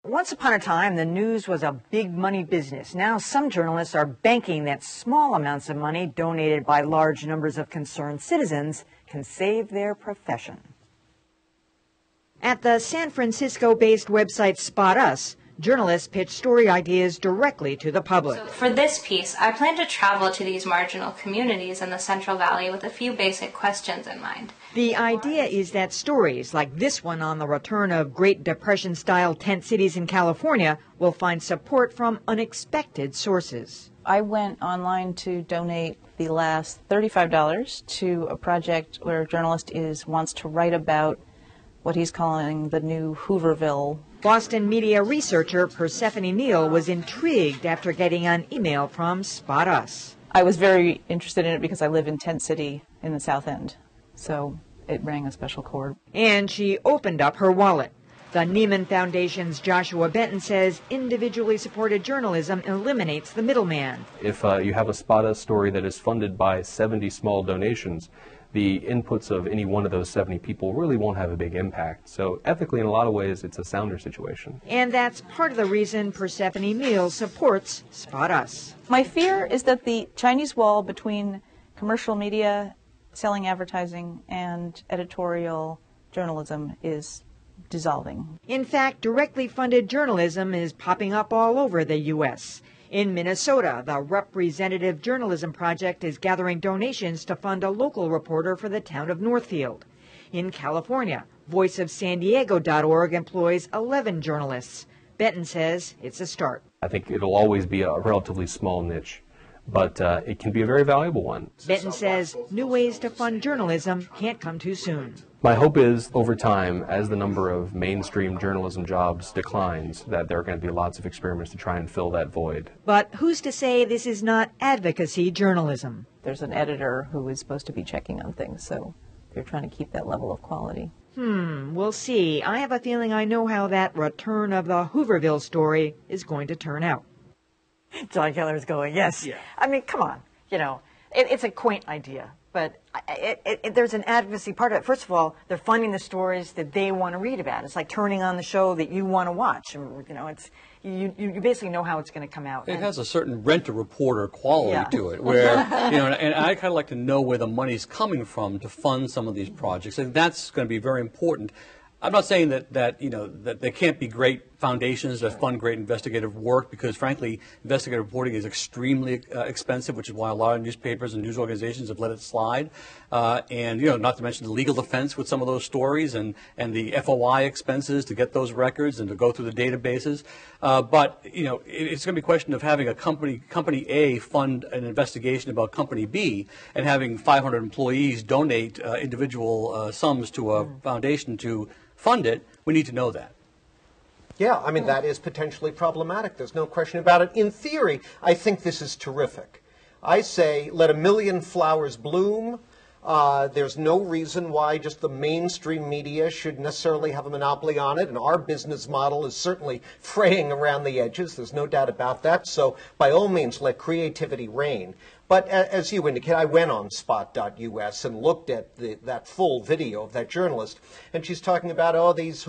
Once upon a time, the news was a big money business. Now some journalists are banking that small amounts of money donated by large numbers of concerned citizens can save their profession. At the San Francisco-based website Spot Us, journalists pitch story ideas directly to the public. So for this piece, I plan to travel to these marginal communities in the Central Valley with a few basic questions in mind. The idea is that stories like this one on the return of Great Depression-style tent cities in California will find support from unexpected sources. I went online to donate the last $35 to a project where a journalist wants to write about what he's calling the new Hooverville. Boston media researcher Persephone Neal was intrigued after getting an email from Spot Us. I was very interested in it because I live in Tent City in the South End, so it rang a special chord. And she opened up her wallet. The Neiman Foundation's Joshua Benton says individually supported journalism eliminates the middleman. If you have a Spot Us story that is funded by 70 small donations, the inputs of any one of those 70 people really won't have a big impact. So ethically, in a lot of ways, it's a sounder situation. And that's part of the reason Persephone Neal supports Spot Us. My fear is that the Chinese wall between commercial media, selling advertising, and editorial journalism is dissolving. In fact, directly funded journalism is popping up all over the U.S. In Minnesota, the Representative Journalism Project is gathering donations to fund a local reporter for the town of Northfield. In California, voiceofsandiego.org employs 11 journalists. Benton says it's a start. I think it'll always be a relatively small niche, but it can be a very valuable one. Benton says new ways to fund journalism can't come too soon. My hope is, over time, as the number of mainstream journalism jobs declines, that there are going to be lots of experiments to try and fill that void. But who's to say this is not advocacy journalism? There's an editor who is supposed to be checking on things, so they're trying to keep that level of quality. We'll see. I have a feeling I know how that return of the Hooverville story is going to turn out. John Keller's going, yes. Yeah. I mean, come on. You know, it's a quaint idea, but there's an advocacy part of it. First of all, they're funding the stories that they want to read about. It's like turning on the show that you want to watch. And, you know, it's you basically know how it's going to come out. It has a certain rent-a-reporter quality to it, where you know, and I kind of like to know where the money's coming from to fund some of these projects. And that's going to be very important. I'm not saying that you know that there can't be great foundations that fund great investigative work, because frankly, investigative reporting is extremely expensive, which is why a lot of newspapers and news organizations have let it slide. And you know, not to mention the legal defense with some of those stories, and the FOI expenses to get those records and to go through the databases. But you know, it's going to be a question of having a company A fund an investigation about company B, and having 500 employees donate individual sums to a foundation to fund it. We need to know that. Yeah, I mean, that is potentially problematic. There's no question about it. In theory, I think this is terrific. I say let a million flowers bloom. There's no reason why just the mainstream media should necessarily have a monopoly on it, and our business model is certainly fraying around the edges. There's no doubt about that. So by all means, let creativity reign. But as you indicate, I went on spot.us and looked at that full video of that journalist, and she's talking about, oh, these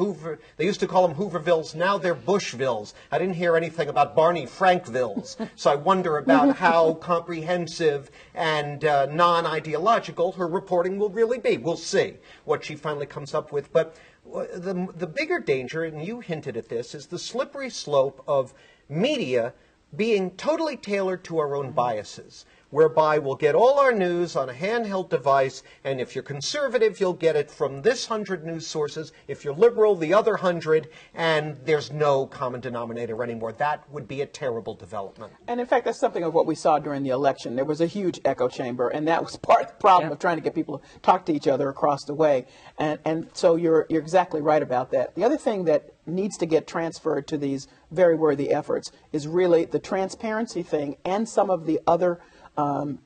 they used to call them Hoovervilles, now they're Bushvilles. I didn't hear anything about Barney Frankvilles. So I wonder about how comprehensive and non-ideological her reporting will really be. We'll see what she finally comes up with. But the bigger danger, and you hinted at this, is the slippery slope of media being totally tailored to our own biases, whereby we'll get all our news on a handheld device, and if you're conservative, you'll get it from this 100 news sources. If you're liberal, the other 100, and there's no common denominator anymore. That would be a terrible development. And in fact, that's something of what we saw during the election. There was a huge echo chamber, and that was part of the problem of trying to get people to talk to each other across the way. And so you're exactly right about that. The other thing that needs to get transferred to these very worthy efforts is really the transparency thing and some of the other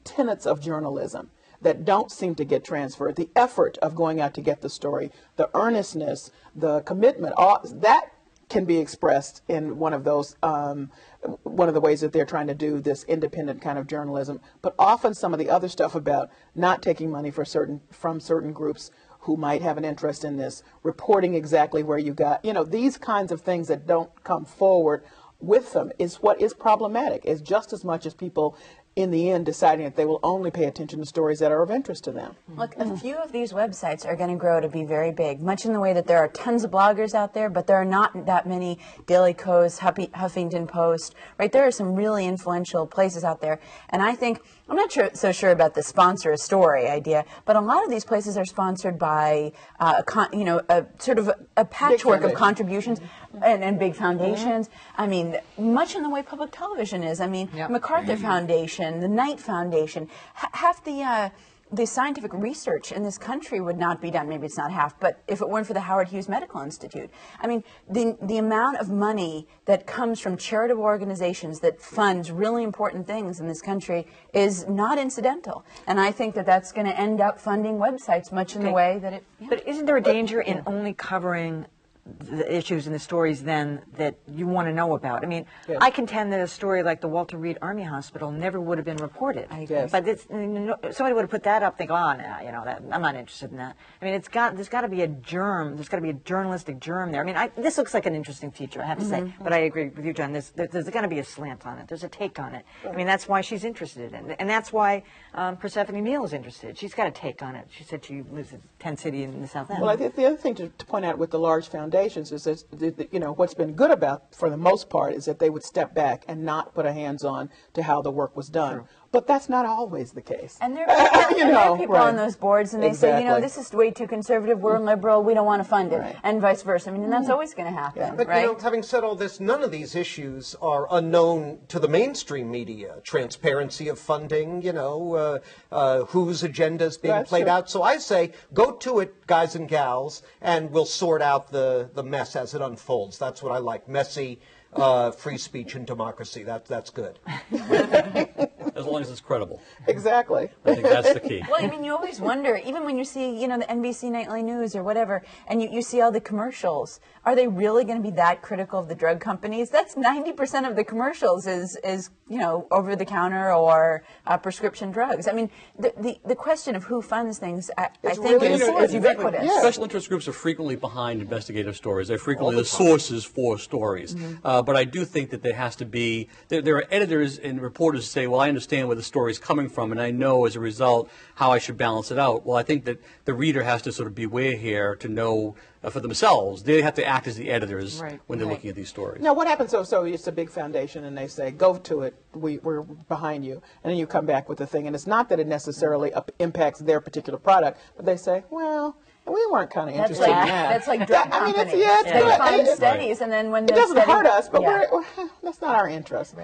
tenets of journalism that don't seem to get transferred. The effort of going out to get the story, the earnestness, the commitment, all that can be expressed in one of those, one of the ways that they're trying to do this independent kind of journalism. But often some of the other stuff about not taking money from certain groups who might have an interest in this, reporting exactly where you got, these kinds of things that don't come forward with them is what is problematic. It's just as much as people in the end deciding that they will only pay attention to stories that are of interest to them. Look, a few of these websites are going to grow to be very big, much in the way that there are tons of bloggers out there, but there are not that many Daily Kos, Huffington Post, right? There are some really influential places out there. And I think, I'm not so sure about the sponsor a story idea, but a lot of these places are sponsored by, sort of a patchwork of contributions and big foundations. I mean, much in the way public television is. I mean, MacArthur Foundation, the Knight Foundation, half the scientific research in this country would not be done. Maybe it's not half, but if it weren't for the Howard Hughes Medical Institute. I mean, the amount of money that comes from charitable organizations that funds really important things in this country is not incidental. And I think that that's going to end up funding websites much in the way that it... But isn't there a danger in only covering the issues and the stories then that you want to know about? I mean, I contend that a story like the Walter Reed Army Hospital never would have been reported. But somebody would have put that up, think, oh, no, I'm not interested in that. I mean, there's got to be a germ. There's got to be a journalistic germ there. I mean, this looks like an interesting feature, I have to say. But I agree with you, John. There's got to be a slant on it. There's a take on it. I mean, that's why she's interested in it. And that's why Persephone Neal is interested. She's got a take on it. She said she lives in Tent City in the South End. Well, I think the other thing to point out with the large foundations is that, what's been good about, for the most part, is that they would step back and not put a hands-on to how the work was done. True. But that's not always the case. And there are people on those boards, and they say, this is way too conservative, we're liberal, we don't want to fund it, and vice versa. I mean, and that's always going to happen, But, having said all this, none of these issues are unknown to the mainstream media. Transparency of funding, whose agenda is being played out. So I say, go to it, guys and gals, and we'll sort out the mess as it unfolds. That's what I like. Messy, free speech and democracy. That's good. As long as it's credible. Exactly. I think that's the key. Well, I mean, you always wonder, even when you see, the NBC Nightly News or whatever, and you see all the commercials, are they really going to be that critical of the drug companies? That's 90% of the commercials is over-the-counter or prescription drugs. I mean, the question of who funds things, I think, is ubiquitous. Yeah. Special interest groups are frequently behind investigative stories. They're frequently the sources for stories. But I do think that there has to be, there are editors and reporters who say, well, I understand where the story is coming from, and I know as a result how I should balance it out. Well, I think that the reader has to sort of beware here to know for themselves. They have to act as the editors when they're looking at these stories. Now, what happens, so it's a big foundation, and they say, go to it, we're behind you, and then you come back with the thing, and it's not that it necessarily impacts their particular product, but they say, well, we weren't kind of interested in that. That's like drug companies. It's they fund studies, and then when it doesn't hurt us, but that's not our interest.